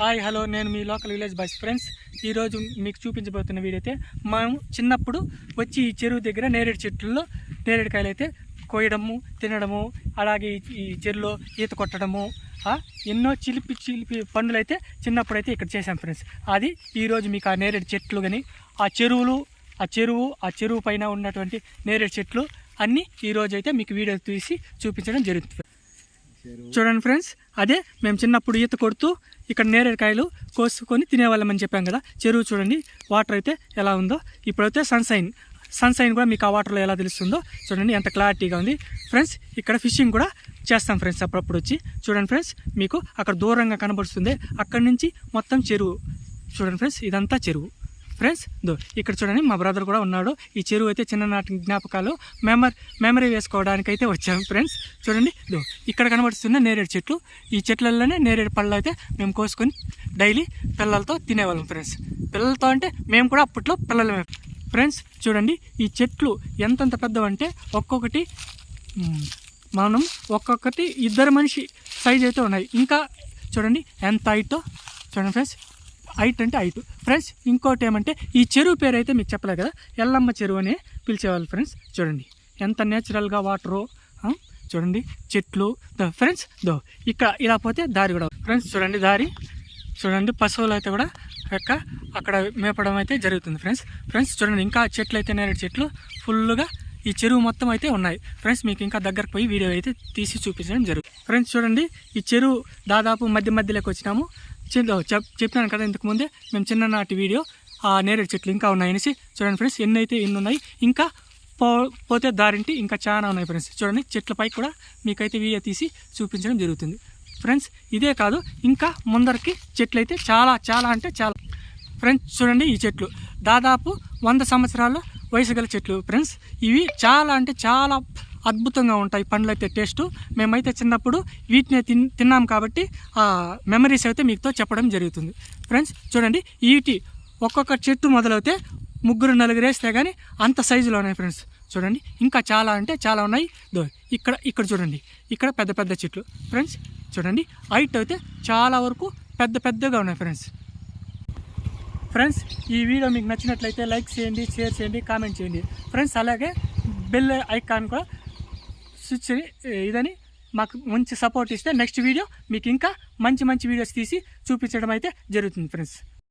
Hi hello నేను మీ local village boys friends. ఈరోజు మీకు చూపించబోతున్న వీడియో అయితే మేము చిన్నప్పుడు వచ్చి ఈ చెరువు దగ్గర నేరేడు చెట్లలో నేరేడుకాయలు అయితే కోయడము తినడము, అలాగే ఈ చెరువులో ఈత కొట్టడము, ఎన్నో చిలిపి పనులు అయితే చిన్నప్పుడు అయితే ఇక్కడ చేశాం ఫ్రెండ్స్. అది ఈరోజు మీకు ఆ నేరేడు చెట్లు కానీ ఆ చెరువు పైన ఉన్నటువంటి నేరేడు చెట్లు అన్నీ ఈరోజు అయితే మీకు వీడియో తీసి చూపించడం జరుగుతుంది. చూడండి ఫ్రెండ్స్, అదే మేము చిన్నప్పుడు ఈత కొడుతూ ఇక్కడ నేరేడుకాయలు కోసుకొని తినేవాళ్ళమని చెప్పాం కదా. చెరువు చూడండి, వాటర్ అయితే ఎలా ఉందో. ఇప్పుడైతే సన్షైన్ కూడా మీకు ఆ వాటర్లో ఎలా తెలుస్తుందో చూడండి, ఎంత క్లారిటీగా ఉంది ఫ్రెండ్స్. ఇక్కడ ఫిషింగ్ కూడా చేస్తాం ఫ్రెండ్స్ అప్పుడప్పుడు వచ్చి. చూడండి ఫ్రెండ్స్, మీకు అక్కడ దూరంగా కనబడుతుంది, అక్కడి నుంచి మొత్తం చెరువు. చూడండి ఫ్రెండ్స్, ఇదంతా చెరువు ఫ్రెండ్స్. ఇక్కడ చూడండి, మా బ్రదర్ కూడా ఉన్నాడు. ఈ చెరువు అయితే చిన్ననాటి జ్ఞాపకాలు మెమరీ వేసుకోవడానికి అయితే వచ్చాము ఫ్రెండ్స్. చూడండి, ఇక్కడ కనబడుతున్న నేరేడు చెట్లు. ఈ చెట్లలోనే నేరేడు పళ్ళు అయితే మేము కోసుకొని డైలీ పిల్లలతో తినేవాళ్ళం ఫ్రెండ్స్. పిల్లలతో అంటే మేము కూడా అప్పట్లో పిల్లలమే ఫ్రెండ్స్. చూడండి, ఈ చెట్లు ఎంతంత పెద్దవంటే ఒక్కొక్కటి ఇద్దరు మనిషి సైజ్ అయితే ఉన్నాయి. ఇంకా చూడండి ఎంత హైటో చూడండి ఫ్రెండ్స్. హైట్ అంటే హైట్ ఫ్రెండ్స్. ఇంకోటి ఏమంటే ఈ చెరువు పేరు అయితే మీకు చెప్పలేదు కదా, ఎల్లమ్మ చెరువు అని పిలిచేవాళ్ళు ఫ్రెండ్స్. చూడండి ఎంత నేచురల్గా వాటరు, చూడండి చెట్లు ఫ్రెండ్స్. ఇక్కడ ఇలా పోతే దారి కూడా ఫ్రెండ్స్. చూడండి దారి, చూడండి పశువులు అయితే కూడా అక్కడ మేపడం అయితే జరుగుతుంది ఫ్రెండ్స్. చూడండి ఇంకా చెట్లు అయితే నేరేడు చెట్లు ఫుల్గా ఈ చెరువు మొత్తం అయితే ఉన్నాయి ఫ్రెండ్స్. మీకు ఇంకా దగ్గరకు పోయి వీడియో అయితే తీసి చూపించడం జరుగుతుంది ఫ్రెండ్స్. చూడండి ఈ చెరువు దాదాపు మధ్యలోకి వచ్చినాము. చెప్పినాను కదా ఇంతకుముందే, మేము చిన్ననాటి వీడియో ఆ నేరేడు చెట్లు ఇంకా ఉన్నాయనేసి. చూడండి ఫ్రెండ్స్, ఎన్ని ఉన్నాయి. ఇంకా పోతే దారింటి ఇంకా చాలా ఉన్నాయి ఫ్రెండ్స్. చూడండి చెట్లపై కూడా మీకైతే వీడియో తీసి చూపించడం జరుగుతుంది ఫ్రెండ్స్. ఇదే కాదు, ఇంకా ముందరికి చెట్లు అయితే చాలా అంటే చాలా ఫ్రెండ్స్. చూడండి ఈ చెట్లు దాదాపు 100 సంవత్సరాల వయసు గల చెట్లు ఫ్రెండ్స్. ఇవి చాలా అంటే చాలా అద్భుతంగా ఉంటాయి పండ్లు అయితే టేస్ట్. మేమైతే చిన్నప్పుడు వీటిని తిన్నాం కాబట్టి ఆ మెమరీస్ అయితే మీతో చెప్పడం జరుగుతుంది ఫ్రెండ్స్. చూడండి వీటి ఒక్కొక్క చెట్టు మొదలైతే 3-4 వేస్తే కానీ అంత సైజులో ఉన్నాయి ఫ్రెండ్స్. చూడండి ఇంకా చాలా అంటే చాలా ఉన్నాయి. ఇక్కడ చూడండి, ఇక్కడ పెద్ద చెట్లు ఫ్రెండ్స్. చూడండి హైట్ అయితే చాలా వరకు పెద్దగా ఉన్నాయి ఫ్రెండ్స్. ఈ వీడియో మీకు నచ్చినట్లయితే లైక్ చేయండి, షేర్ చేయండి, కామెంట్ చేయండి ఫ్రెండ్స్. అలాగే బెల్ ఐకాన్ కూడా స్విచ్ ఇదని మాకు మంచి సపోర్ట్ ఇస్తే నెక్స్ట్ వీడియో మీకు ఇంకా మంచి వీడియోస్ తీసి చూపించడం అయితే జరుగుతుంది ఫ్రెండ్స్.